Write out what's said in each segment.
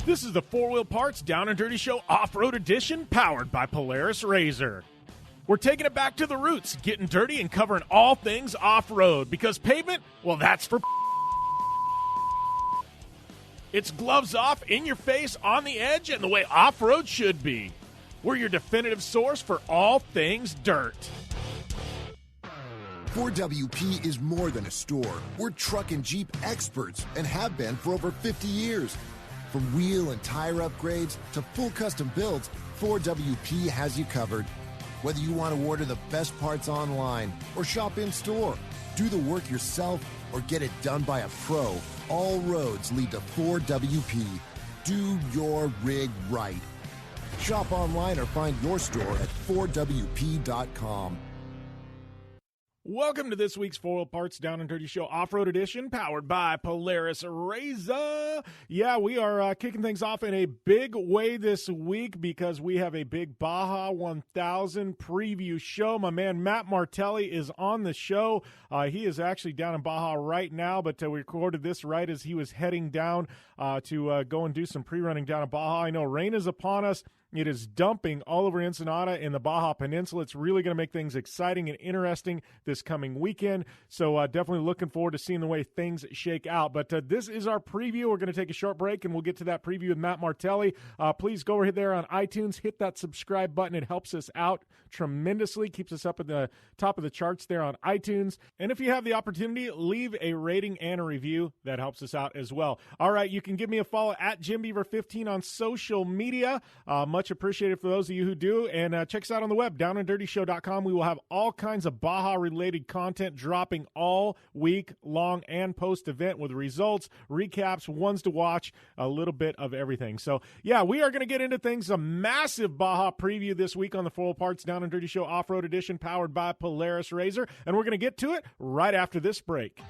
This is the Four Wheel Parts Down and Dirty Show Off-Road Edition, powered by Polaris RZR. We're taking it back to the roots, getting dirty and covering all things off-road, because pavement, well, that's for it's gloves off, in your face, on the edge, and the way off-road should be. We're your definitive source for all things dirt. 4WP is more than a store. We're truck and Jeep experts and have been for over 50 years. From wheel and tire upgrades to full custom builds, 4WP has you covered. Whether you want to order the best parts online or shop in store, do the work yourself, or get it done by a pro, all roads lead to 4WP. Do your rig right. Shop online or find your store at 4WP.com. Welcome to this week's Four Wheel Parts Down and Dirty Show Off-Road Edition, powered by Polaris RZR. Yeah, we are kicking things off in a big way this week because we have a big Baja 1000 preview show. My man Matt Martelli is on the show. He is actually down in Baja right now, but we recorded this right as he was heading down to go and do some pre-running down in Baja. I know rain is upon us. It is dumping all over Ensenada in the Baja Peninsula. It's really going to make things exciting and interesting this coming weekend. So definitely looking forward to seeing the way things shake out. But this is our preview. We're going to take a short break, and we'll get to that preview with Matt Martelli. Please go over there on iTunes. Hit that subscribe button. It helps us out tremendously. Keeps us up at the top of the charts there on iTunes. And if you have the opportunity, leave a rating and a review. That helps us out as well. All right, you can give me a follow at JimBeaver15 on social media. Much appreciated for those of you who do. And check us out on the web, downanddirtyshow.com. We will have all kinds of Baja-related content dropping all week long and post-event with results, recaps, ones to watch, a little bit of everything. So, yeah, we are going to get into things. A massive Baja preview this week on the Four Wheel Parts Down and Dirty Show Off-Road Edition, powered by Polaris RZR. And we're going to get to it right after this break.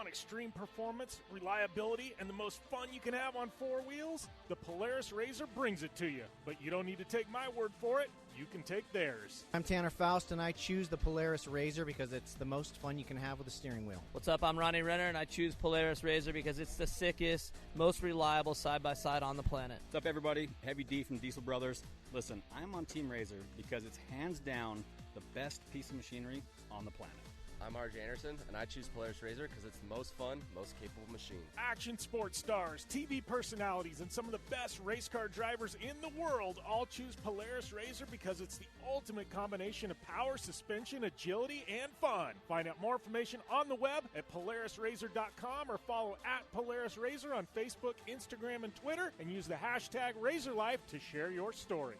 Extreme performance, reliability, and the most fun you can have on four wheels? The Polaris RZR brings it to you. But you don't need to take my word for it. You can take theirs. I'm Tanner Faust, and I choose the Polaris RZR because it's the most fun you can have with a steering wheel. What's up? I'm Ronnie Renner, and I choose Polaris RZR because it's the sickest, most reliable side-by-side on the planet. What's up, everybody? Heavy D from Diesel Brothers. Listen, I'm on Team RZR because it's hands down the best piece of machinery on the planet. I'm RJ Anderson, and I choose Polaris RZR because it's the most fun, most capable machine. Action sports stars, TV personalities, and some of the best race car drivers in the world all choose Polaris RZR because it's the ultimate combination of power, suspension, agility, and fun. Find out more information on the web at PolarisRZR.com or follow at Polaris RZR on Facebook, Instagram, and Twitter, and use the hashtag RazorLife to share your story.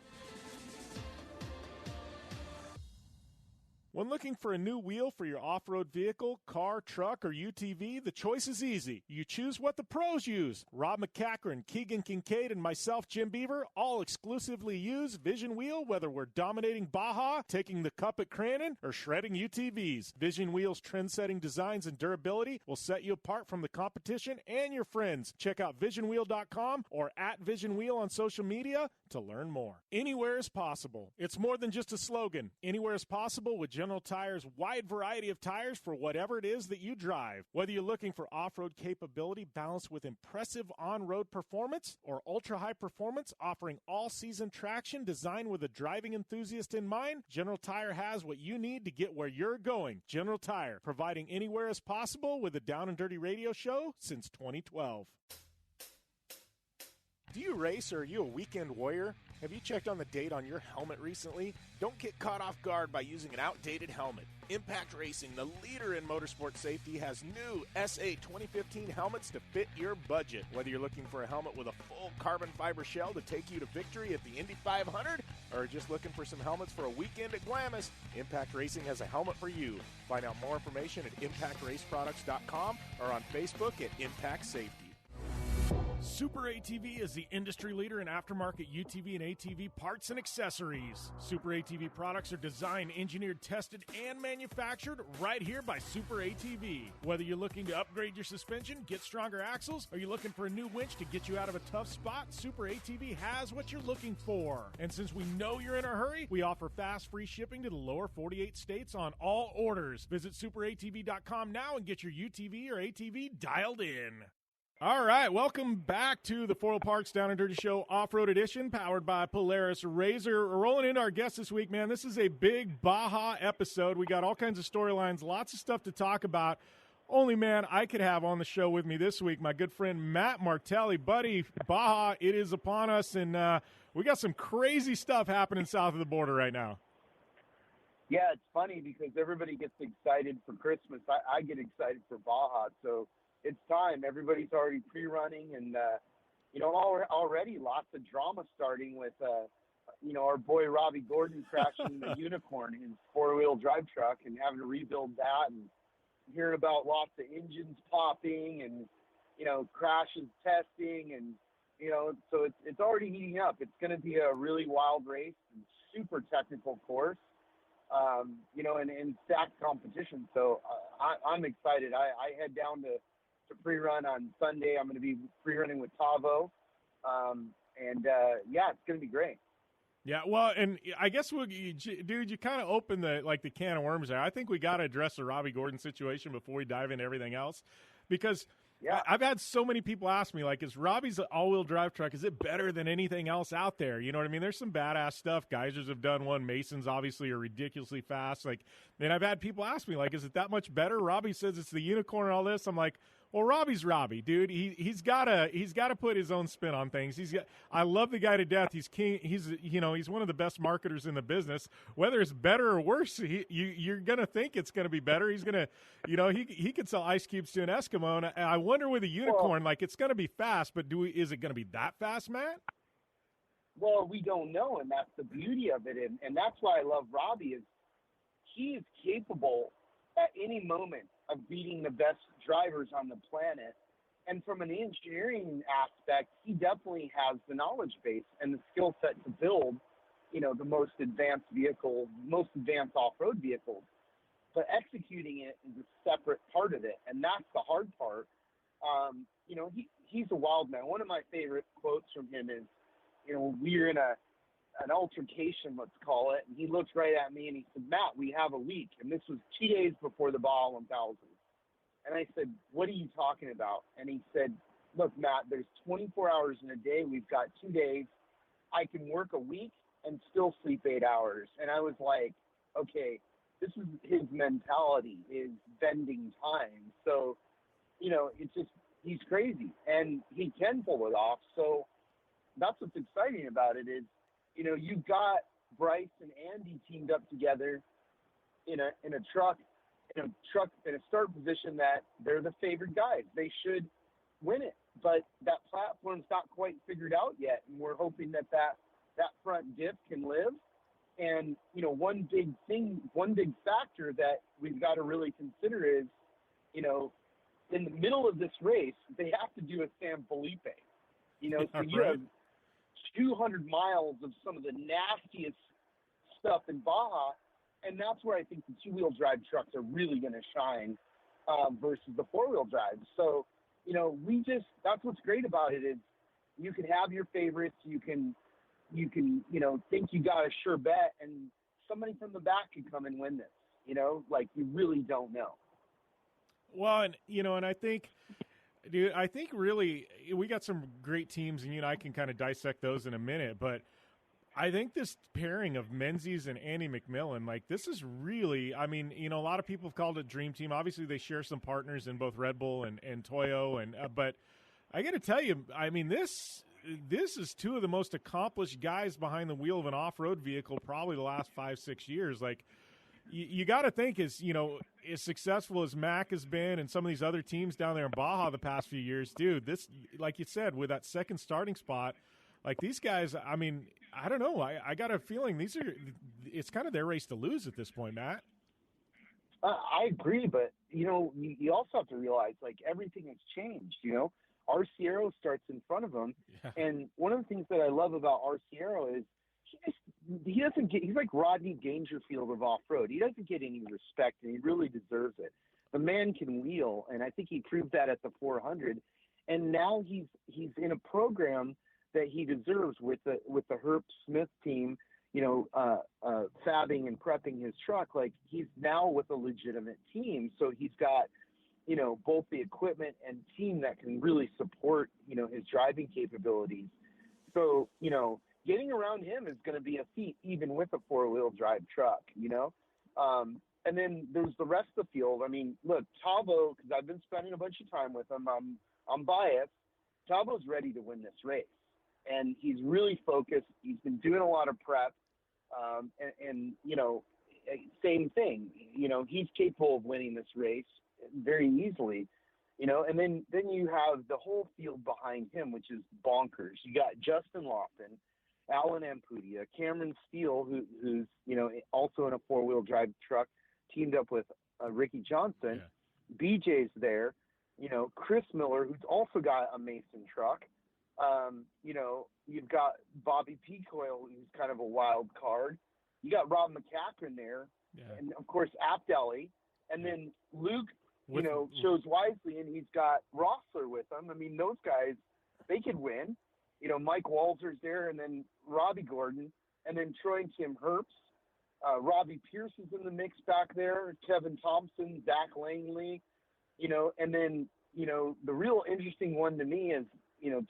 When looking for a new wheel for your off-road vehicle, car, truck, or UTV, the choice is easy. You choose what the pros use. Rob McCachran, Keegan Kincaid, and myself, Jim Beaver, all exclusively use Vision Wheel, whether we're dominating Baja, taking the cup at Crandon, or shredding UTVs. Vision Wheel's trend-setting designs and durability will set you apart from the competition and your friends. Check out VisionWheel.com or at Vision Wheel on social media to learn more. Anywhere is possible. It's more than just a slogan. Anywhere is possible with General Tire's wide variety of tires for whatever it is that you drive. Whether you're looking for off-road capability balanced with impressive on-road performance or ultra-high performance offering all-season traction designed with a driving enthusiast in mind, General Tire has what you need to get where you're going. General Tire, providing anywhere is possible with a Down and Dirty radio show since 2012. Do you race or are you a weekend warrior? Have you checked on the date on your helmet recently? Don't get caught off guard by using an outdated helmet. Impact Racing, the leader in motorsport safety, has new SA 2015 helmets to fit your budget. Whether you're looking for a helmet with a full carbon fiber shell to take you to victory at the Indy 500 or just looking for some helmets for a weekend at Glamis, Impact Racing has a helmet for you. Find out more information at impactraceproducts.com or on Facebook at Impact Safety. Super ATV is the industry leader in aftermarket UTV and ATV parts and accessories. Super ATV products are designed, engineered, tested, and manufactured right here by Super ATV. Whether you're looking to upgrade your suspension, get stronger axles, or you're looking for a new winch to get you out of a tough spot, Super ATV has what you're looking for. And since we know you're in a hurry, we offer fast, free shipping to the lower 48 states on all orders. Visit superatv.com now and get your UTV or ATV dialed in. All right, welcome back to the Foil Parks Down and Dirty Show Off-Road Edition, powered by Polaris Razor. We're rolling into our guest this week, man. This is a big Baja episode. We got all kinds of storylines, lots of stuff to talk about. Only man I could have on the show with me this week, my good friend Matt Martelli. Buddy, Baja, it is upon us, and we got some crazy stuff happening south of the border right now. Yeah, it's funny because everybody gets excited for Christmas. I get excited for Baja, so it's time. Everybody's already pre-running, and already lots of drama starting with our boy Robbie Gordon crashing the Unicorn, his four-wheel drive truck, and having to rebuild that, and hearing about lots of engines popping and crashes testing, and so it's already heating up. It's going to be a really wild race and super technical course, and stacked competition. So I'm excited. I head down to pre-run on Sunday. I'm going to be pre-running with Tavo. It's going to be great. Yeah, well, and I guess, dude, you kind of opened the can of worms there. I think we got to address the Robbie Gordon situation before we dive into everything else, because I've had so many people ask me, like, is Robbie's all-wheel drive truck, is it better than anything else out there? You know what I mean? There's some badass stuff. Geysers have done one. Masons obviously are ridiculously fast. And I've had people ask me, like, is it that much better? Robbie says it's the Unicorn and all this. I'm like, well, Robbie's Robbie, dude. He's gotta put his own spin on things. I love the guy to death. He's king. He's one of the best marketers in the business. Whether it's better or worse, you're gonna think it's gonna be better. He's gonna, he could sell ice cubes to an Eskimo. And I wonder with a Unicorn, it's gonna be fast, but is it gonna be that fast, Matt? Well, we don't know, and that's the beauty of it, and that's why I love Robbie. Is he is capable at any moment of beating the best drivers on the planet. And from an engineering aspect, he definitely has the knowledge base and the skill set to build, the most advanced vehicle, most advanced off-road vehicles. But executing it is a separate part of it, and that's the hard part. He's a wild man. One of my favorite quotes from him is, we're in an altercation, let's call it, and he looked right at me and he said, Matt, we have a week. And this was 2 days before the Baja 1000. And I said, what are you talking about? And he said, look, Matt, there's 24 hours in a day. We've got 2 days. I can work a week and still sleep 8 hours. And I was like, okay, this is his mentality, is bending time. So, it's just, he's crazy and he can pull it off. So that's what's exciting about it is, you've got Bryce and Andy teamed up together in a start position that they're the favored guys. They should win it, but that platform's not quite figured out yet, and we're hoping that front diff can live. And one big factor that we've got to really consider is, in the middle of this race, they have to do a San Felipe. So you have 200 miles of some of the nastiest stuff in Baja, and that's where I think the two-wheel drive trucks are really going to shine versus the four-wheel drive. So, that's what's great about it is you can have your favorites, you can think you got a sure bet, and somebody from the back can come and win this. You really don't know. Well, and I think. Dude, I think really we got some great teams, and I can kind of dissect those in a minute. But I think this pairing of Menzies and Andy McMillan, this is really, a lot of people have called it Dream Team. Obviously, they share some partners in both Red Bull and Toyo, but I got to tell you, this is two of the most accomplished guys behind the wheel of an off-road vehicle probably the last 5-6 years. You got to think as successful as Mac has been and some of these other teams down there in Baja the past few years, dude, this, like you said, with that second starting spot, these guys, I don't know. I got a feeling it's kind of their race to lose at this point, Matt. I agree, but, you also have to realize, everything has changed, Arciero starts in front of him, and one of the things that I love about Arciero is he's like Rodney Dangerfield of off-road. He doesn't get any respect, and he really deserves it. The man can wheel, and I think he proved that at the 400. And now he's in a program that he deserves with the Herb Smith team, fabbing and prepping his truck. He's now with a legitimate team, so he's got both the equipment and team that can really support, his driving capabilities. So, getting around him is going to be a feat, even with a four-wheel drive truck, and then there's the rest of the field. I mean, look, Tavo, because I've been spending a bunch of time with him, I'm biased. Tavo's ready to win this race, and he's really focused. He's been doing a lot of prep, and same thing. He's capable of winning this race very easily, and then you have the whole field behind him, which is bonkers. You got Justin Lawson, Alan Ampudia, Cameron Steele, who's also in a four-wheel drive truck, teamed up with Ricky Johnson. Yeah. BJ's there, Chris Miller, who's also got a Mason truck. You've got Bobby Peacoil, who's kind of a wild card. You got Rob McCaffrey there, yeah. And of course Abdeli, and then Luke, shows wisely, and he's got Rossler with him. I mean, those guys, they could win. Mike Walzer's there, and then Robbie Gordon, and then Troy and Tim Herbst. Robbie Pierce is in the mix back there. Kevin Thompson, Zach Langley, and then the real interesting one to me is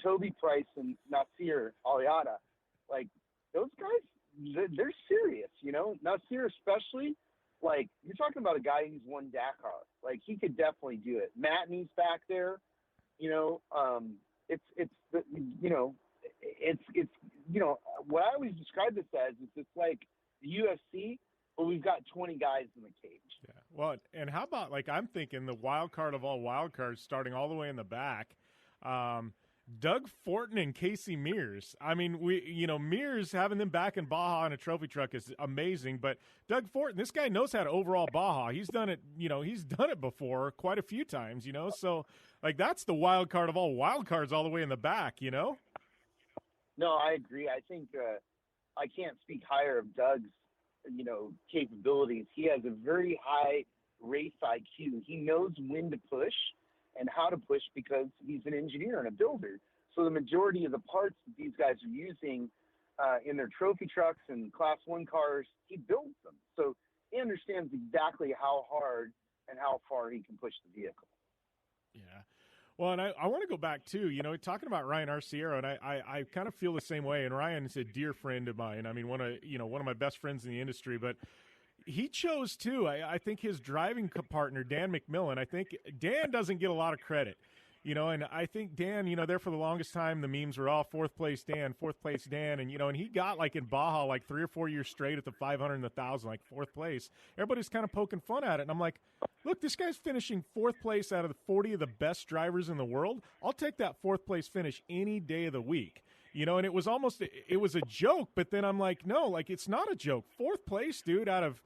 Toby Price and Nasir Aliada. Like those guys, they're serious. Nasir especially. Like, you're talking about a guy who's won Dakar. Like, he could definitely do it. Matney's back there. What I always describe this as is it's like the UFC, but we've got 20 guys in the cage. Yeah. Well, and how about, like, I'm thinking the wild card of all wild cards starting all the way in the back. Doug Fortin and Casey Mears. I mean, Mears having them back in Baja in a trophy truck is amazing, but Doug Fortin, this guy knows how to overall Baja. He's done it, he's done it before quite a few times, so like that's the wild card of all wild cards all the way in the back, No, I agree. I think I can't speak higher of Doug's, capabilities. He has a very high race IQ. He knows when to push and how to push because he's an engineer and a builder. So the majority of the parts that these guys are using in their trophy trucks and Class 1 cars, he builds them. So he understands exactly how hard and how far he can push the vehicle. Yeah. Well, and I want to go back, too, talking about Ryan Arciero, and I kind of feel the same way. And Ryan's a dear friend of mine. I mean, one of my best friends in the industry, but he chose, too, I think his driving partner, Dan McMillan, I think Dan doesn't get a lot of credit, and I think Dan, there for the longest time, the memes were all fourth place Dan, and, and he got, like, in Baja, like, 3 or 4 years straight at the 500 and the 1,000, like, fourth place. Everybody's kind of poking fun at it, and I'm like, look, this guy's finishing fourth place out of the 40 of the best drivers in the world. I'll take that fourth place finish any day of the week. And it was a joke, but then I'm like, no, like, it's not a joke. Fourth place, dude, out of,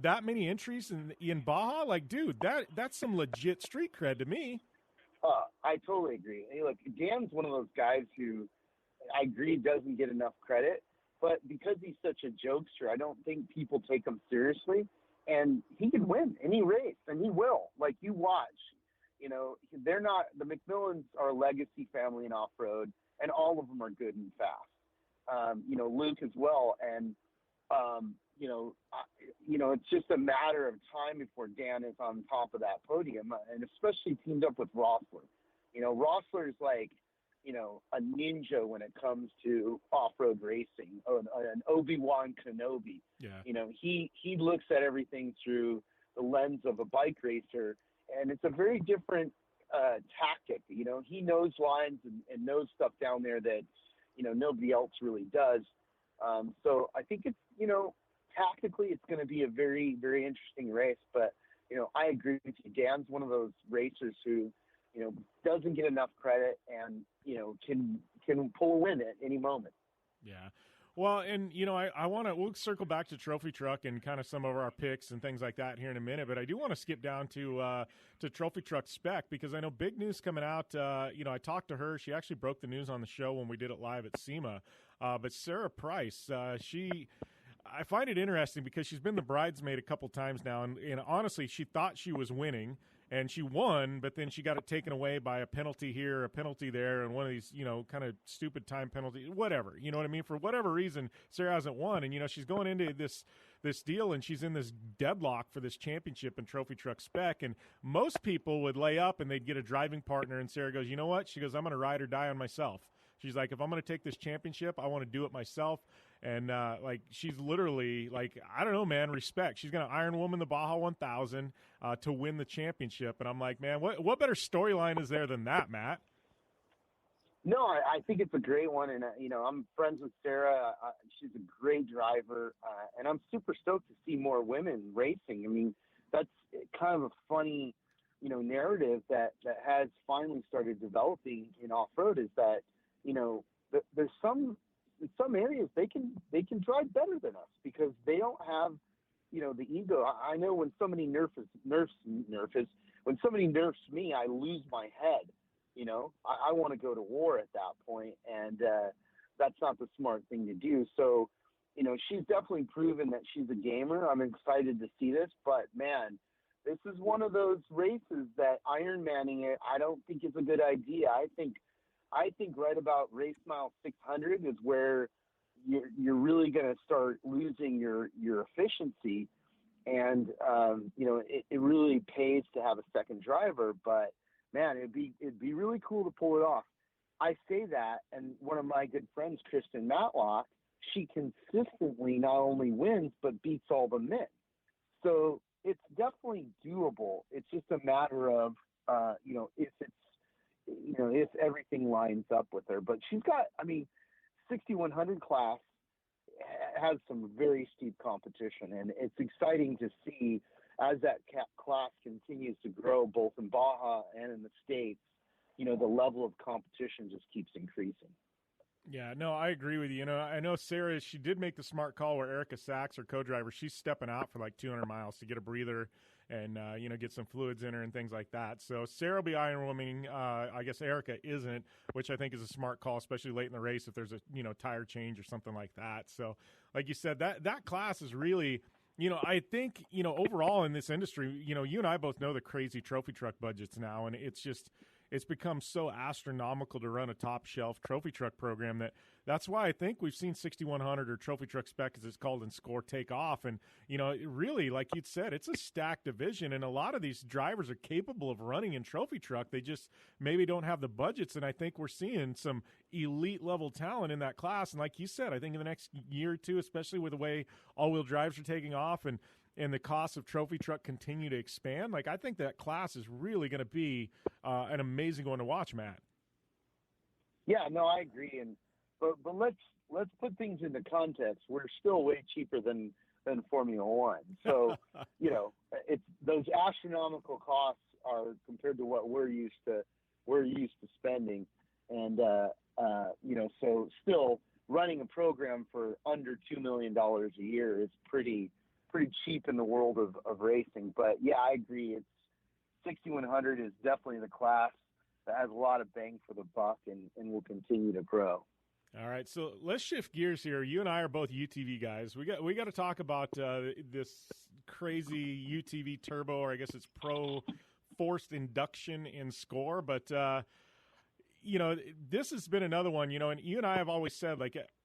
that many entries in Baja, like, dude, that's some legit street cred to me. I totally agree. Hey, look, Dan's one of those guys who I agree doesn't get enough credit, but because he's such a jokester, I don't think people take him seriously, and he can win any race, and he will. Like, you watch, they're not, the McMillans are a legacy family in off-road, and all of them are good and fast. Luke as well. And, it's just a matter of time before Dan is on top of that podium, and especially teamed up with Rossler. Rossler is like, a ninja when it comes to off-road racing, an Obi-Wan Kenobi. Yeah. He looks at everything through the lens of a bike racer, and it's a very different tactic. He knows lines and knows stuff down there that, nobody else really does. So I think it's, tactically it's going to be a very, very interesting race. But, I agree with you. Dan's one of those racers who, doesn't get enough credit and, can pull a win at any moment. Yeah. Well, and, we'll circle back to Trophy Truck and kind of some of our picks and things like that here in a minute, but I do want to skip down to Trophy Truck spec because I know big news coming out. I talked to her. She actually broke the news on the show when we did it live at SEMA. But Sarah Price, I find it interesting because she's been the bridesmaid a couple times now, and honestly, she thought she was winning. And she won, but then she got it taken away by a penalty here, a penalty there, and one of these, kind of stupid time penalties, whatever. You know what I mean? For whatever reason, Sarah hasn't won. And, she's going into this this deal, and she's in this deadlock for this championship and trophy truck spec. And most people would lay up and they'd get a driving partner. And Sarah goes, you know what? She goes, I'm going to ride or die on myself. She's like, if I'm going to take this championship, I want to do it myself. And, she's literally, I don't know, man, respect. She's going to Iron Woman the Baja 1000 to win the championship. And I'm like, man, what better storyline is there than that, Matt? No, I think it's a great one. And, I'm friends with Sarah. She's a great driver. And I'm super stoked to see more women racing. I mean, that's kind of a funny, narrative that has finally started developing in off-road is that, there's in some areas they can drive better than us because they don't have, the ego. I know when somebody nerfs me, I lose my head. I want to go to war at that point, and that's not the smart thing to do. So, she's definitely proven that she's a gamer. I'm excited to see this, but man, this is one of those races that Ironmanning it, I don't think is a good idea. I think right about race mile 600 is where you're really going to start losing your efficiency, and it really pays to have a second driver. But man, it'd be really cool to pull it off. I say that, and one of my good friends, Kristen Matlock, she consistently not only wins but beats all the men. So it's definitely doable. It's just a matter of if everything lines up with her. But she's got, 6100 class has some very steep competition, and it's exciting to see as that class continues to grow both in Baja and in the States. The level of competition just keeps increasing. Yeah, no, I agree with you. I know Sarah, she did make the smart call where Erica Sachs, her co-driver, she's stepping out for 200 miles to get a breather and, get some fluids in her and things like that. So Sarah will be Iron Womaning. I guess Erica isn't, which I think is a smart call, especially late in the race if there's a, tire change or something like that. So like you said, that class is really, I think, overall in this industry, you and I both know the crazy trophy truck budgets now, and it's become so astronomical to run a top shelf trophy truck program that's why I think we've seen 6100 or trophy truck spec as it's called in SCORE take off. And, really, like you'd said, it's a stacked division, and a lot of these drivers are capable of running in trophy truck. They just maybe don't have the budgets. And I think we're seeing some elite level talent in that class. And like you said, I think in the next year or two, especially with the way all wheel drives are taking off and the costs of trophy truck continue to expand, I think that class is really going to be an amazing one to watch, Matt. Yeah, no, I agree. But let's put things into context. We're still way cheaper than Formula One. So, it's those astronomical costs are compared to what we're used to spending. And, so still running a program for under $2 million a year is pretty cheap in the world of racing. But yeah, I agree. It's 6100 is definitely the class that has a lot of bang for the buck and will continue to grow. All right, so let's shift gears here. You and I are both UTV guys. We got to talk about this crazy UTV turbo, or I guess it's pro forced induction in SCORE. But this has been another one. And you and I have always said,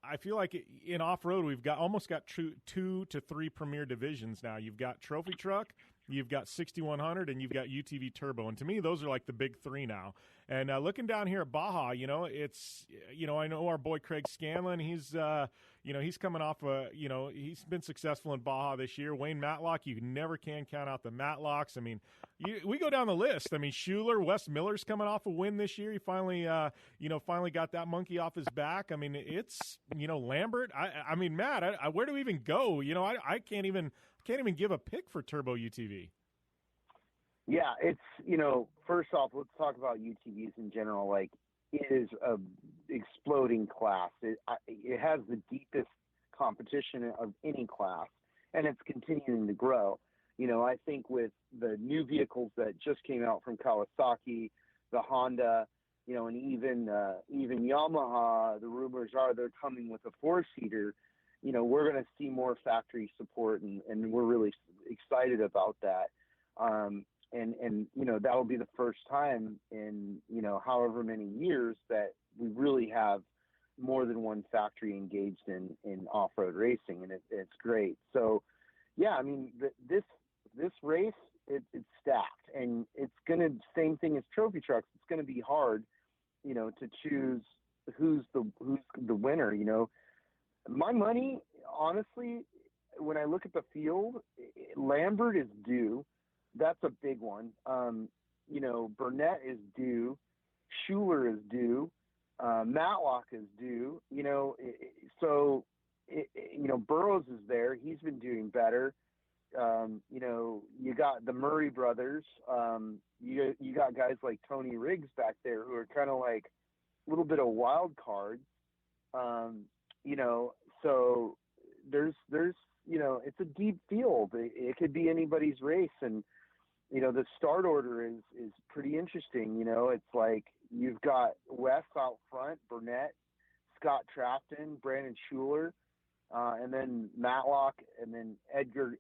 I feel like in off road we've almost got 2 to 3 premier divisions now. You've got trophy truck, you've got 6100, and you've got UTV turbo. And to me, those are the big 3 now. And looking down here at Baja, it's, I know our boy Craig Scanlon, he's coming off he's been successful in Baja this year. Wayne Matlock, you never can count out the Matlocks. I mean, we go down the list. I mean, Schuler, Wes Miller's coming off a win this year. He finally got that monkey off his back. I mean, it's, Lambert. I mean, Matt, where do we even go? I can't even give a pick for turbo UTV. Yeah, it's, first off, let's talk about UTVs in general. It is a exploding class. It has the deepest competition of any class, and it's continuing to grow. I think with the new vehicles that just came out from Kawasaki, the Honda, and even Yamaha, the rumors are they're coming with a 4-seater. We're going to see more factory support, and we're really excited about that. And that will be the first time in, however many years that we really have more than one factory engaged in off-road racing, and it's great. So, yeah, I mean, this race, it's stacked, and it's gonna same thing as trophy trucks. It's gonna be hard, to choose who's the winner. My money, honestly, when I look at the field, Lambert is due. That's a big one. Burnett is due. Schuler is due. Matlock is due. Burrows is there. He's been doing better. You got the Murray brothers. You got guys like Tony Riggs back there who are kind of like a little bit of wild cards. So there's it's a deep field. It could be anybody's race, and the start order is pretty interesting. It's like you've got Wes out front, Burnett, Scott Trafton, Brandon Schuler, and then Matlock, and then Edgar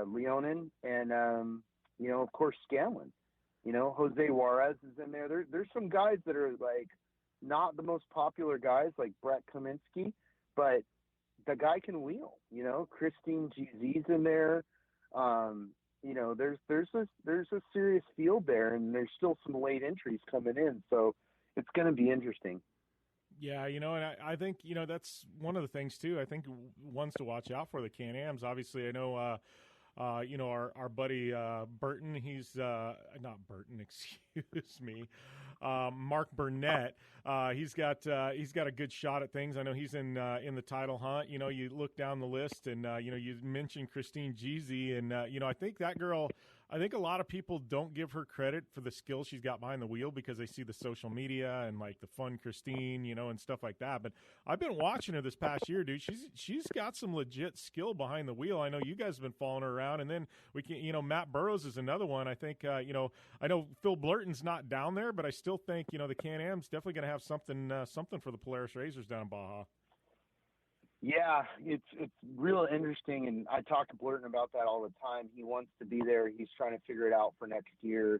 Leonin, and of course Scanlon. Jose Juarez is in there. There's some guys that are like not the most popular guys, like Brett Kaminsky, but the guy can wheel. Christine GZ's in there. There's a serious field there, and there's still some late entries coming in, so it's going to be interesting. Yeah, and I think, that's one of the things, too. I think ones to watch out for, the Can-Ams. Obviously, I know, our buddy Burton, he's not Burton, excuse me, Mark Burnett. He's got a good shot at things. I know he's in the title hunt. You look down the list, and you mentioned Christine Jeezy, and I think that girl. I think a lot of people don't give her credit for the skills she's got behind the wheel because they see the social media and like the fun Christine, and stuff like that. But I've been watching her this past year, dude. She's got some legit skill behind the wheel. I know you guys have been following her around, and then we can, Matt Burrows is another one. I think, I know Phil Blurton's not down there, but I still think, the Can-Am's definitely going to have something for the Polaris Razors down in Baja. Yeah, it's real interesting, and I talk to Blurton about that all the time. He wants to be there. He's trying to figure it out for next year.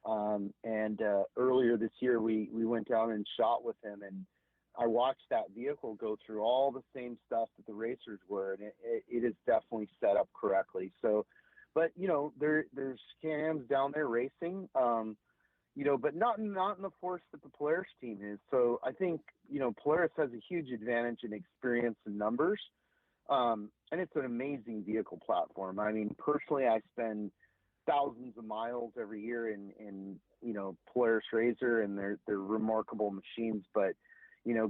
And earlier this year, we went down and shot with him, and I watched that vehicle go through all the same stuff that the racers were, and it is definitely set up correctly. So, but there's Can-Ams down there racing. But not in the force that the Polaris team is. So I think, Polaris has a huge advantage in experience and numbers. And it's an amazing vehicle platform. I mean, personally, I spend thousands of miles every year in Polaris Razor, and they're remarkable machines. But,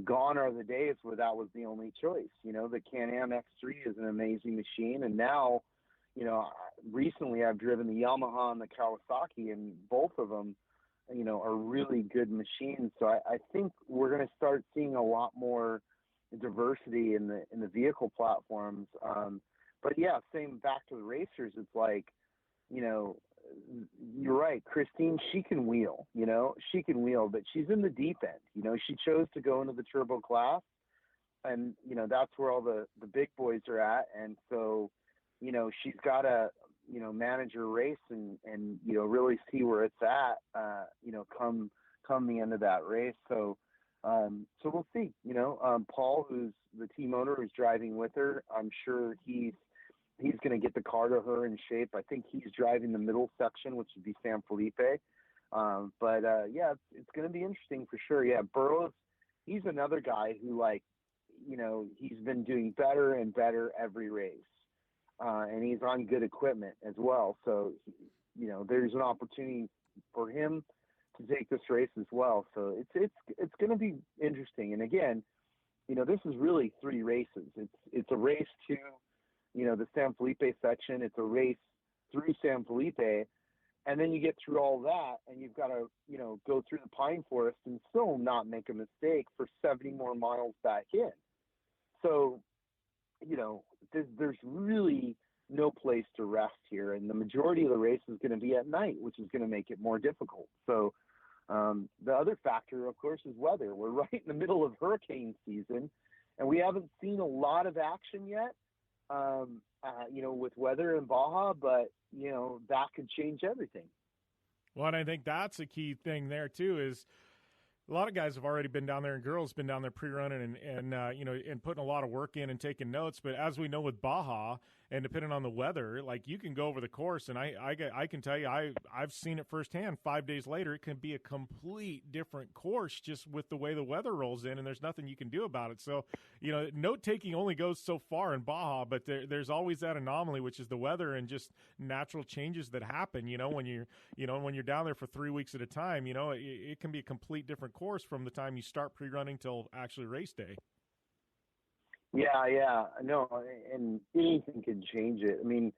gone are the days where that was the only choice. The Can-Am X3 is an amazing machine. And now, recently I've driven the Yamaha and the Kawasaki, and both of them, are really good machines. So I think we're going to start seeing a lot more diversity in the vehicle platforms. But yeah, same back to the racers. It's like, you're right. Christine, she can wheel, but she's in the deep end. She chose to go into the turbo class, and, that's where all the big boys are at. And so, she's got to, manage her race and really see where it's at, come the end of that race. So we'll see, Paul, who's the team owner, who's driving with her. I'm sure he's going to get the car to her in shape. I think he's driving the middle section, which would be San Felipe. Yeah, it's going to be interesting for sure. Yeah. Burrows, he's another guy who, like, he's been doing better and better every race. And he's on good equipment as well. So, there's an opportunity for him to take this race as well. So it's going to be interesting. And again, this is really 3 races. It's a race to, the San Felipe section. It's a race through San Felipe. And then you get through all that, and you've got to, go through the pine forest and still not make a mistake for 70 more miles back in. So, there's really no place to rest here, and the majority of the race is going to be at night, which is going to make it more difficult. So the other factor, of course, is weather. We're right in the middle of hurricane season, and we haven't seen a lot of action yet, with weather in Baja, but, that could change everything. Well, and I think that's a key thing there, too, is a lot of guys have already been down there, and girls been down there pre-running and putting a lot of work in and taking notes. But as we know with Baja, and depending on the weather, like you can go over the course, and I can tell you I've seen it firsthand. 5 days later, it can be a complete different course just with the way the weather rolls in, and there's nothing you can do about it. So, note taking only goes so far in Baja, but there's always that anomaly, which is the weather and just natural changes that happen. When you're down there for 3 weeks at a time, it can be a complete different course from the time you start pre-running till actually race day. Yeah, no, and anything can change it. I mean,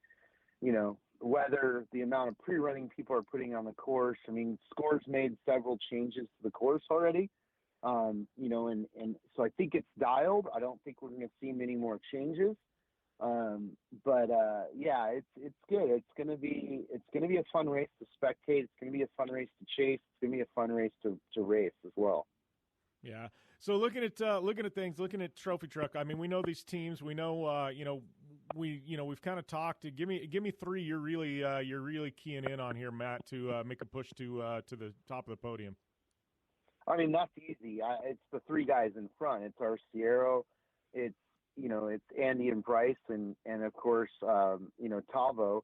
weather, the amount of pre-running people are putting on the course. I mean, Score's made several changes to the course already, and so I think it's dialed. I don't think we're going to see many more changes, but it's good. It's going to be a fun race to spectate. It's going to be a fun race to chase. It's going to be a fun race to race as well. Yeah. So looking at things, looking at Trophy Truck. I mean, we know these teams. We know, we've kind of talked. Give me three you're really keying in on here, Matt, to make a push to the top of the podium. I mean, that's easy. It's the three guys in front. It's Arciero, it's Andy and Bryce, and of course, Tavo.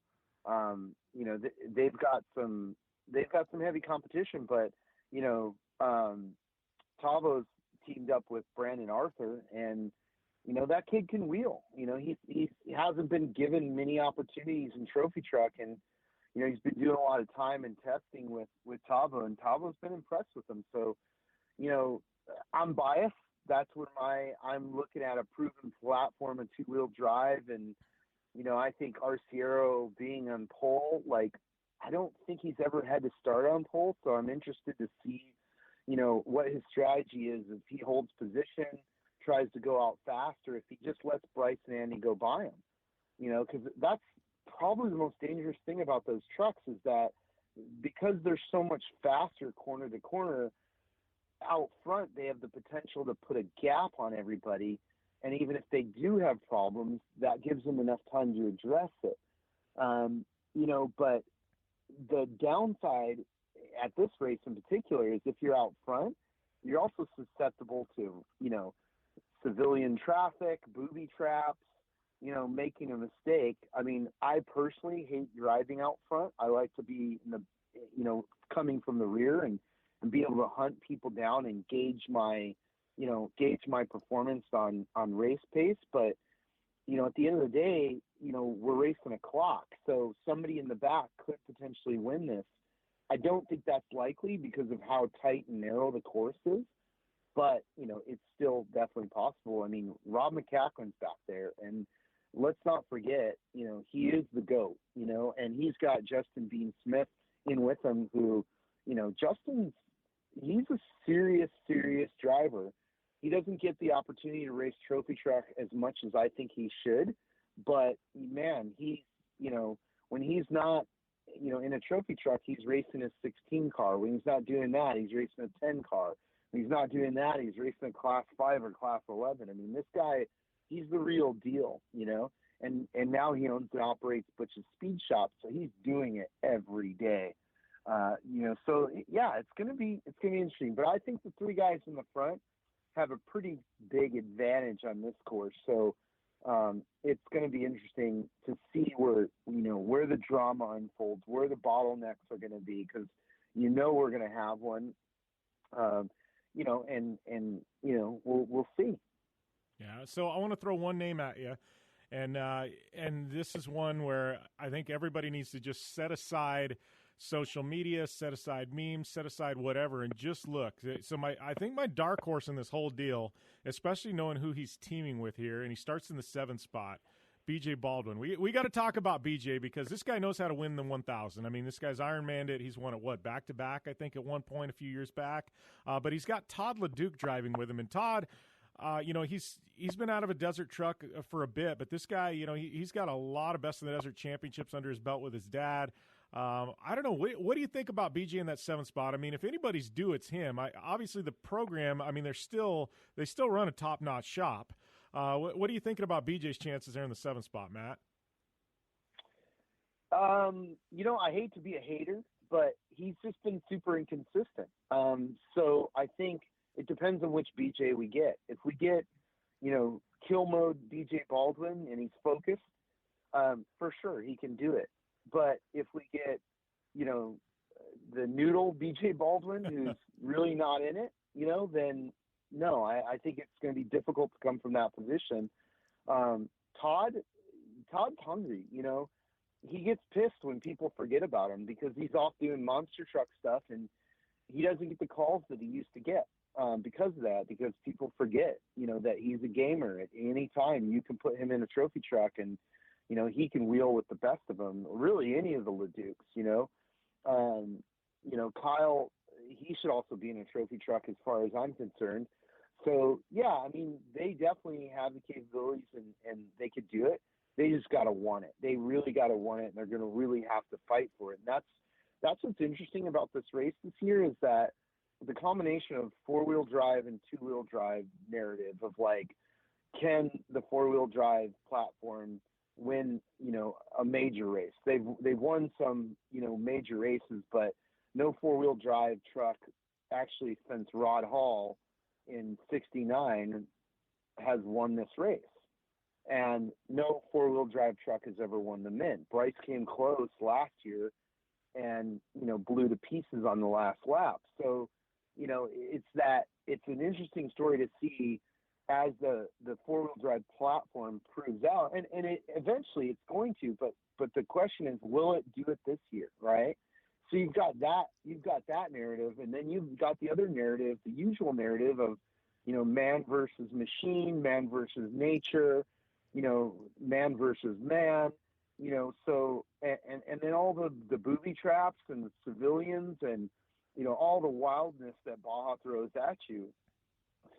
They've got some heavy competition, but Tavo's teamed up with Brandon Arthur, and that kid can wheel. He hasn't been given many opportunities in Trophy Truck, and he's been doing a lot of time and testing with Tavo, and Tavo's been impressed with him. So, I'm biased. That's where I'm looking at a proven platform and two-wheel drive, and I think Arciero being on pole, I don't think he's ever had to start on pole, so I'm interested to see what his strategy is, if he holds position, tries to go out fast, or if he just lets Bryce and Andy go by him. Because that's probably the most dangerous thing about those trucks, is that because they're so much faster corner to corner, out front they have the potential to put a gap on everybody, and even if they do have problems, that gives them enough time to address it. But the downside at this race in particular is if you're out front, you're also susceptible to, civilian traffic, booby traps, making a mistake. I mean, I personally hate driving out front. I like to be in the, coming from the rear and be able to hunt people down and gauge my performance on race pace. But, at the end of the day, we're racing a clock. So somebody in the back could potentially win this. I don't think that's likely because of how tight and narrow the course is, but, it's still definitely possible. I mean, Rob McCacklin's back there, and let's not forget, he is the GOAT, and he's got Justin Bean Smith in with him who, he's a serious driver. He doesn't get the opportunity to race Trophy Truck as much as I think he should, but man, he's, when he's not, in a Trophy Truck, he's racing a 16 car. When he's not doing that, he's racing a 10 car. When he's not doing that, he's racing a Class 5 or Class 11. I mean, this guy, he's the real deal, and now he owns and operates Butch's Speed Shop, so he's doing it every day. So yeah, it's going to be interesting, but I think the three guys in the front have a pretty big advantage on this course. So, it's going to be interesting to see where the drama unfolds, where the bottlenecks are going to be, because we're going to have one, we'll see. Yeah. So I want to throw one name at you, and this is one where I think everybody needs to just set aside social media, set aside memes, set aside whatever, and just look. So I think my dark horse in this whole deal, especially knowing who he's teaming with here, and he starts in the 7th spot, BJ Baldwin. We got to talk about BJ because this guy knows how to win the 1,000. I mean, this guy's Ironmanned it. He's won it, back-to-back, I think, at one point a few years back. But he's got Todd LeDuc driving with him. And Todd, he's been out of a desert truck for a bit, but this guy, he's got a lot of Best in the Desert championships under his belt with his dad. I don't know. What do you think about BJ in that 7th spot? I mean, if anybody's due, it's him. Obviously, the program, I mean, they still run a top-notch shop. What are you thinking about BJ's chances there in the 7th spot, Matt? I hate to be a hater, but he's just been super inconsistent. So I think it depends on which BJ we get. If we get, kill mode BJ Baldwin and he's focused, For sure, he can do it. But if we get, you know, the noodle BJ Baldwin, who's really not in it, you know, then no, I think it's going to be difficult to come from that position. Todd's hungry, you know. He gets pissed when people forget about him because he's off doing monster truck stuff and he doesn't get the calls that he used to get because of that, because people forget, you know, that he's a gamer. At any time you can put him in a trophy truck and, you know, he can wheel with the best of them, really any of the LeDukes, you know. You know, Kyle, he should also be in a trophy truck as far as I'm concerned. So, yeah, I mean, they definitely have the capabilities and they could do it. They just got to want it. They really got to want it, and they're going to really have to fight for it. And that's what's interesting about this race this year is that the combination of four-wheel drive and two-wheel drive narrative of, like, can the four-wheel drive platform win, you know, a major race? They've won some, you know, major races, but no four-wheel drive truck actually since Rod Hall in '69 has won this race. And no four-wheel drive truck has ever won the Mint. Bryce came close last year and, you know, blew to pieces on the last lap. So, you know, it's an interesting story to see as the four-wheel drive platform proves out. And it eventually it's going to, but the question is, will it do it this year, right? So you've got that narrative, and then you've got the other narrative, the usual narrative of, you know, man versus machine, man versus nature, you know, man versus man, you know, so, and then all the booby traps and the civilians and, you know, all the wildness that Baja throws at you.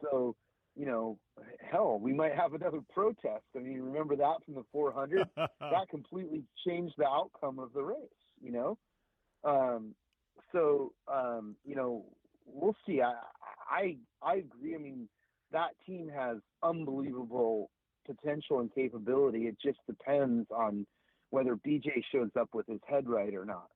So, you know, hell, we might have another protest. I mean, remember that from the 400? That completely changed the outcome of the race, you know? You know, we'll see. I agree. I mean, that team has unbelievable potential and capability. It just depends on whether BJ shows up with his head right or not.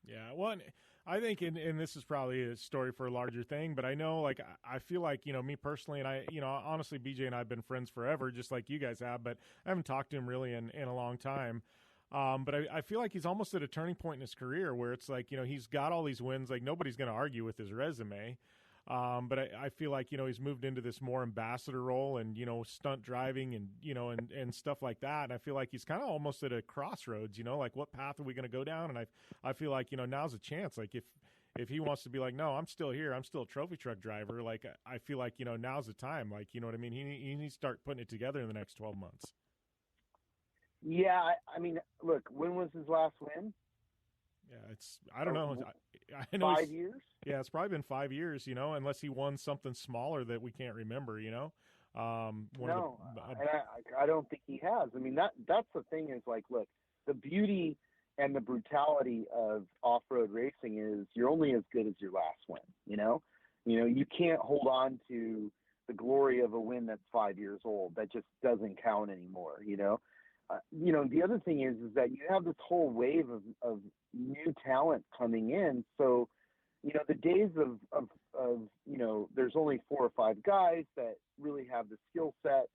Yeah, well, and I think, and this is probably a story for a larger thing, but I know, like, I feel like, you know, me personally, and I, you know, honestly, BJ and I have been friends forever, just like you guys have, but I haven't talked to him really in a long time. But I feel like he's almost at a turning point in his career where it's like, you know, he's got all these wins, like nobody's going to argue with his resume. But I feel like, you know, he's moved into this more ambassador role and, you know, stunt driving and, you know, and stuff like that. And I feel like he's kind of almost at a crossroads, you know, like what path are we going to go down? And I feel like, you know, now's a chance. Like if he wants to be like, no, I'm still here, I'm still a trophy truck driver. Like, I feel like, you know, now's the time. Like, you know what I mean? He needs to start putting it together in the next 12 months. Yeah. I mean, look, when was his last win? Yeah, I don't know. I know 5 years? Yeah, it's probably been 5 years, you know, unless he won something smaller that we can't remember, you know. No, I don't think he has. I mean, that's the thing is, like, look, the beauty and the brutality of off-road racing is you're only as good as your last win, you know. You can't hold on to the glory of a win that's 5 years old. That just doesn't count anymore, you know. The other thing is that you have this whole wave of new talent coming in. So, you know, the days of you know, there's only 4 or 5 guys that really have the skill set.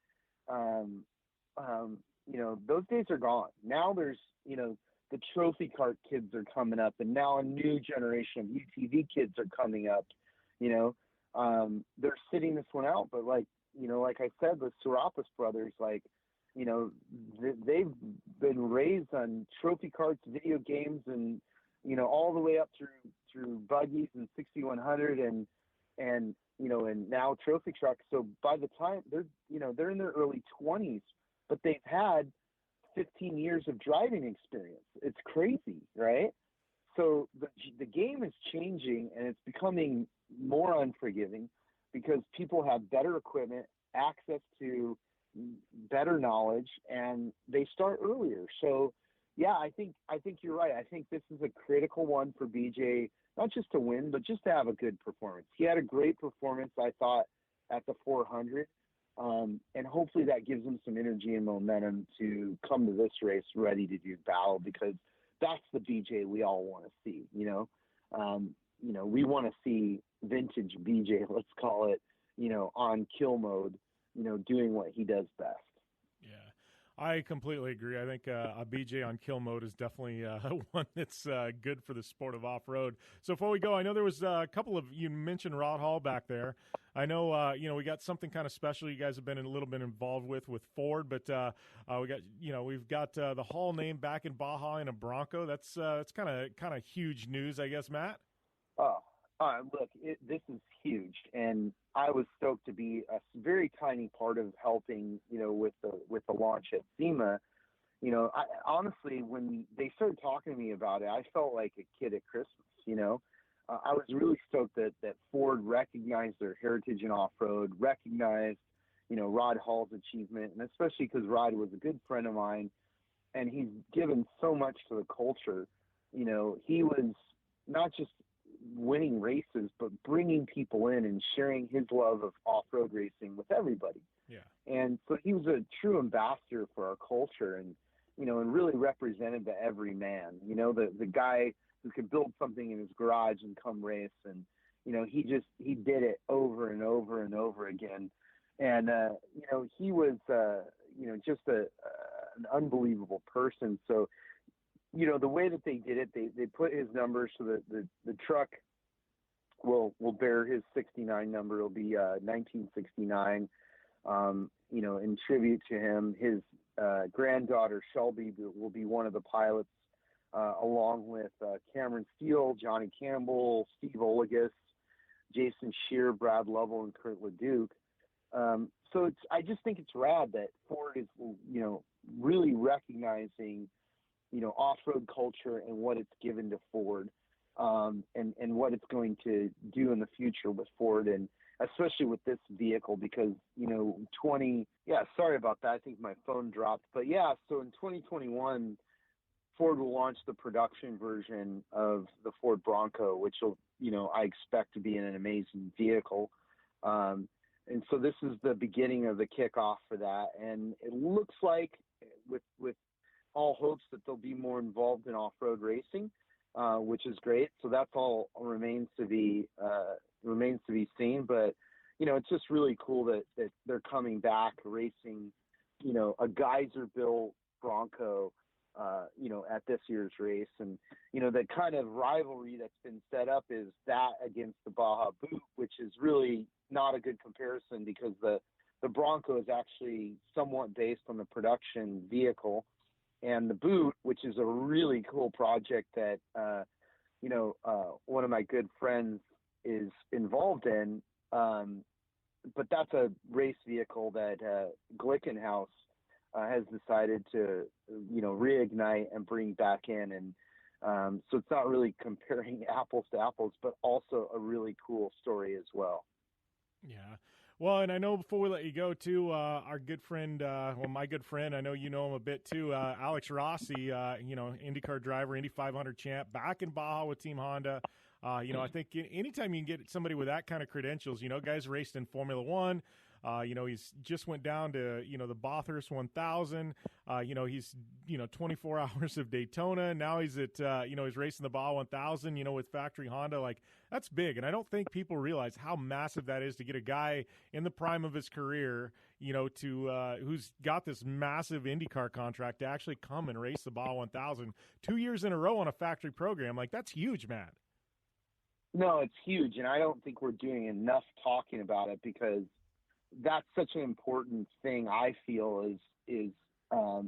You know, those days are gone. Now there's, you know, the trophy cart kids are coming up, and now a new generation of UTV kids are coming up. You know, they're sitting this one out. But like I said, the Serapis brothers, like, you know, they've been raised on trophy carts, video games, and, you know, all the way up through buggies and 6100 and you know, and now trophy trucks. So by the time they're in their early 20s, but they've had 15 years of driving experience. It's crazy, right? So the game is changing, and it's becoming more unforgiving because people have better equipment, access to better knowledge, and they start earlier. So yeah, I think you're right. I think this is a critical one for BJ, not just to win, but just to have a good performance. He had a great performance, I thought, at the 400, and hopefully that gives him some energy and momentum to come to this race ready to do battle, because that's the BJ we all want to see. You know, we want to see vintage BJ, let's call it, you know, on kill mode, you know, doing what he does best. Yeah. I completely agree. I think a BJ on kill mode is definitely one that's good for the sport of off-road. So before we go, I know there was a couple of, you mentioned Rod Hall back there. I know, we got something kind of special you guys have been a little bit involved with Ford, but we've got the Hall name back in Baja in a Bronco. That's kind of huge news, I guess, Matt. Look, this is huge, and I was stoked to be a very tiny part of helping, with the launch at SEMA. Honestly, when they started talking to me about it, I felt like a kid at Christmas. I was really stoked that Ford recognized their heritage in off-road, recognized, Rod Hall's achievement, and especially because Rod was a good friend of mine, and he's given so much to the culture. He was not just winning races, but bringing people in and sharing his love of off-road racing with everybody. Yeah. And so he was a true ambassador for our culture, and really represented the everyman, the guy who could build something in his garage and come race. And, he did it over and over and over again. And, he was, just an unbelievable person. So, the way that they did it, they put his numbers so that the truck will bear his 69 number. It'll be 1969, in tribute to him. His granddaughter, Shelby, will be one of the pilots, along with Cameron Steele, Johnny Campbell, Steve Olagus, Jason Shear, Brad Lovell, and Kurt LeDuc. So I just think it's rad that Ford is, really recognizing off-road culture and what it's given to Ford, and what it's going to do in the future with Ford, and especially with this vehicle, because, sorry about that. I think my phone dropped, but so in 2021, Ford will launch the production version of the Ford Bronco, which will, I expect to be an amazing vehicle. And so this is the beginning of the kickoff for that. And it looks like with all hopes that they'll be more involved in off-road racing, which is great. So that's all remains to be seen. But, it's just really cool that they're coming back racing, a Geyser-built Bronco, at this year's race. And, the kind of rivalry that's been set up is that against the Baja Boot, which is really not a good comparison, because the Bronco is actually somewhat based on the production vehicle. And the Boot, which is a really cool project that, one of my good friends is involved in. But that's a race vehicle that Glickenhaus has decided to, reignite and bring back in. And so it's not really comparing apples to apples, but also a really cool story as well. Yeah. Well, and I know before we let you go, too, our good friend, my good friend, I know you know him a bit, too, Alex Rossi, IndyCar driver, Indy 500 champ, back in Baja with Team Honda. I think anytime you can get somebody with that kind of credentials, guys raced in Formula One. He's just went down to, the Bathurst 1000. He's, 24 hours of Daytona. Now he's at, he's racing the Baja 1000, with factory Honda. Like, that's big. And I don't think people realize how massive that is to get a guy in the prime of his career, who's got this massive IndyCar contract to actually come and race the Baja 1000 2 years in a row on a factory program. Like, that's huge, Matt. No, it's huge. And I don't think we're doing enough talking about it, because that's such an important thing, I feel, is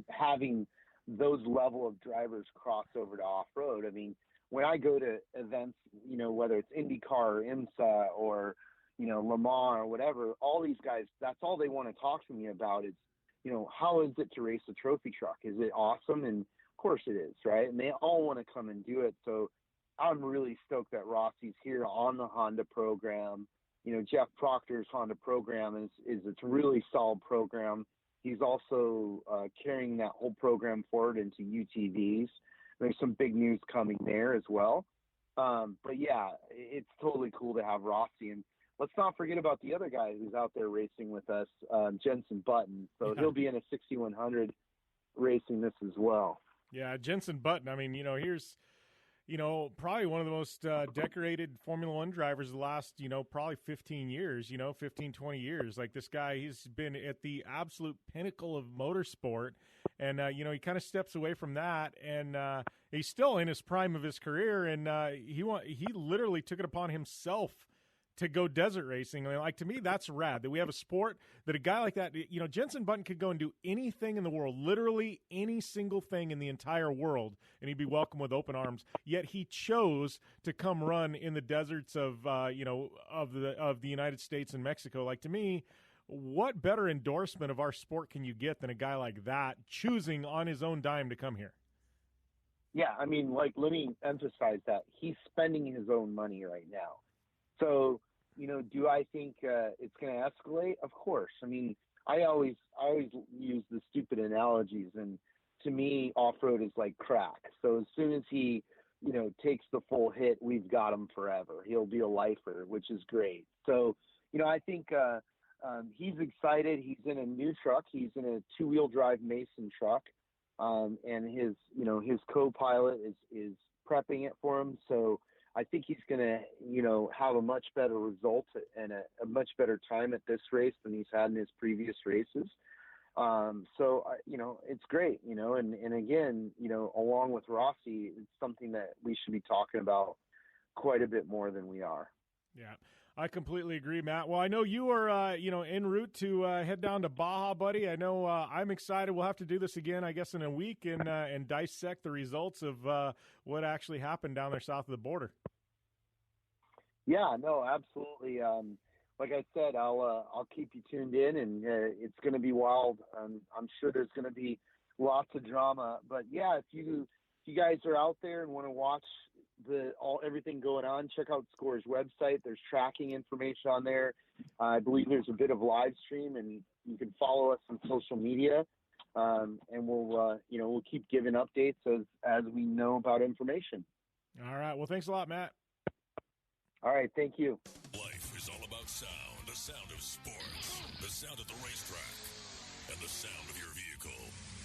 having those level of drivers cross over to off-road. I mean, when I go to events, whether it's IndyCar or IMSA or, Le Mans or whatever, all these guys, that's all they want to talk to me about is, how is it to race a trophy truck? Is it awesome? And of course it is, right? And they all want to come and do it. So I'm really stoked that Rossi's here on the Honda program. Jeff Proctor's Honda program is a really solid program. He's also carrying that whole program forward into UTVs. There's some big news coming there as well. But yeah, it's totally cool to have Rossi. And let's not forget about the other guy who's out there racing with us, Jensen Button. So he'll be in a 6100 racing this as well. Yeah, Jensen Button. I mean, here's probably one of the most decorated Formula One drivers of the last, probably 15 years, 15, 20 years. Like this guy, he's been at the absolute pinnacle of motorsport. And, he kind of steps away from that. And he's still in his prime of his career. And he literally took it upon himself to go desert racing. Like, to me, that's rad that we have a sport that a guy like that, Jenson Button could go and do anything in the world, literally any single thing in the entire world, and he'd be welcome with open arms. Yet he chose to come run in the deserts of the United States and Mexico. Like, to me, what better endorsement of our sport can you get than a guy like that choosing on his own dime to come here? Yeah, I mean, let me emphasize that he's spending his own money right now. So, do I think it's going to escalate? Of course. I mean, I always use the stupid analogies, and to me, off-road is like crack. So as soon as he, takes the full hit, we've got him forever. He'll be a lifer, which is great. So, I think he's excited. He's in a new truck. He's in a two-wheel drive Mason truck, and his co-pilot is prepping it for him. So I think he's going to, have a much better result and a much better time at this race than he's had in his previous races. So, it's great, and again, along with Rossi, it's something that we should be talking about quite a bit more than we are. Yeah, I completely agree, Matt. Well, I know you are, en route to head down to Baja, buddy. I know I'm excited. We'll have to do this again, I guess, in a week and dissect the results of what actually happened down there south of the border. Yeah, no, absolutely. Like I said, I'll keep you tuned in, and it's going to be wild. I'm sure there's going to be lots of drama. But yeah, if you guys are out there and want to watch everything going on, check out Score's website. There's tracking information on there. I believe there's a bit of live stream, and you can follow us on social media. And we'll keep giving updates as we know about information. All right. Well, thanks a lot, Matt. All right. Thank you. Life is all about sound, the sound of sports, the sound of the racetrack, and the sound of your vehicle.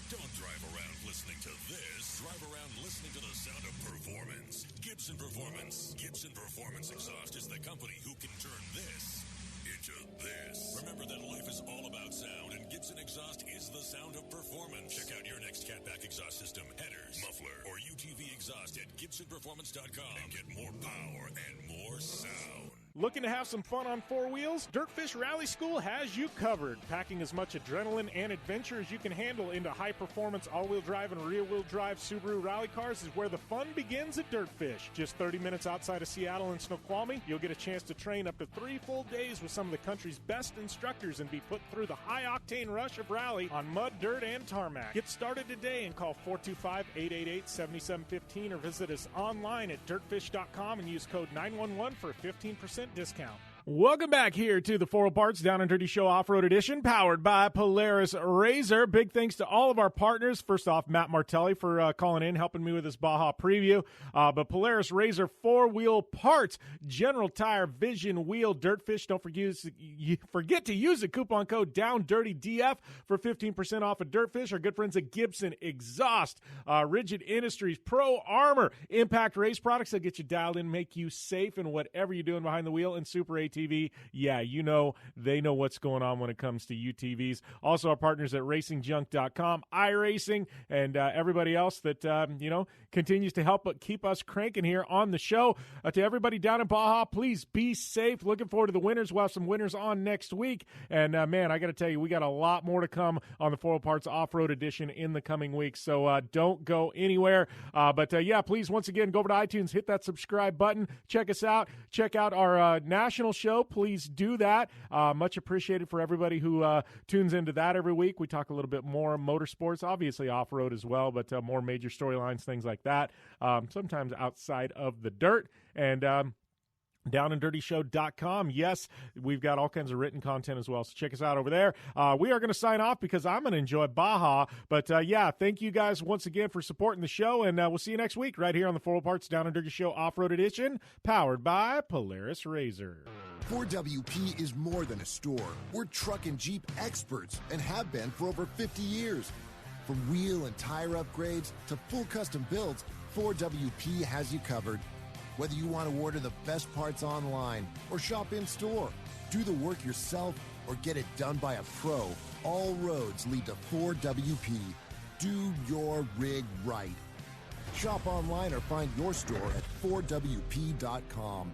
Don't drive around listening to this. Drive around listening to the sound of performance. Gibson Performance. Gibson Performance Exhaust is the company who can turn this into this. Remember that life is all about sound, and Gibson Exhaust is the sound of performance. Check out your next catback exhaust system, headers, muffler, or UTV exhaust at GibsonPerformance.com and get more power and more sound. Looking to have some fun on four wheels? Dirtfish Rally School has you covered. Packing as much adrenaline and adventure as you can handle into high-performance all-wheel drive and rear-wheel drive Subaru rally cars is where the fun begins at Dirtfish. Just 30 minutes outside of Seattle and Snoqualmie, you'll get a chance to train up to 3 full days with some of the country's best instructors and be put through the high-octane rush of rally on mud, dirt, and tarmac. Get started today and call 425-888-7715 or visit us online at dirtfish.com and use code 911 for a 15% discount. Welcome back here to the 4 Parts Down and Dirty Show Off-Road Edition, powered by Polaris Razor. Big thanks to all of our partners. First off, Matt Martelli for calling in, helping me with this Baja preview. But Polaris Razor 4-wheel parts, General Tire, Vision Wheel, Dirtfish. Don't forget to use the coupon code DOWNDIRTYDF for 15% off of Dirtfish. Our good friends at Gibson Exhaust, Rigid Industries, Pro Armor, Impact Race Products that get you dialed in, make you safe in whatever you're doing behind the wheel, and Super ATV. Yeah, they know what's going on when it comes to UTVs. Also, our partners at RacingJunk.com, iRacing, and everybody else that, continues to help keep us cranking here on the show. To everybody down in Baja, please be safe. Looking forward to the winners. We'll have some winners on next week. And, man, I got to tell you, we got a lot more to come on the 4 Parts Off-Road Edition in the coming weeks. So don't go anywhere. But please, once again, go over to iTunes, hit that subscribe button. Check us out. Check out our national show. Please do that. Much appreciated for everybody who tunes into that every week. We talk a little bit more motorsports, obviously off-road as well, but more major storylines, things like that, sometimes outside of the dirt. And DownandDirtyShow.com. Yes, we've got all kinds of written content as well, so check us out over there. We are going to sign off because I'm going to enjoy Baja. But, thank you guys once again for supporting the show, and we'll see you next week right here on the 4 Parts Down and Dirty Show Off-Road Edition, powered by Polaris Razor. 4WP is more than a store. We're truck and Jeep experts and have been for over 50 years. From wheel and tire upgrades to full custom builds, 4WP has you covered. Whether you want to order the best parts online or shop in store, do the work yourself or get it done by a pro, all roads lead to 4WP. Do your rig right. Shop online or find your store at 4WP.com.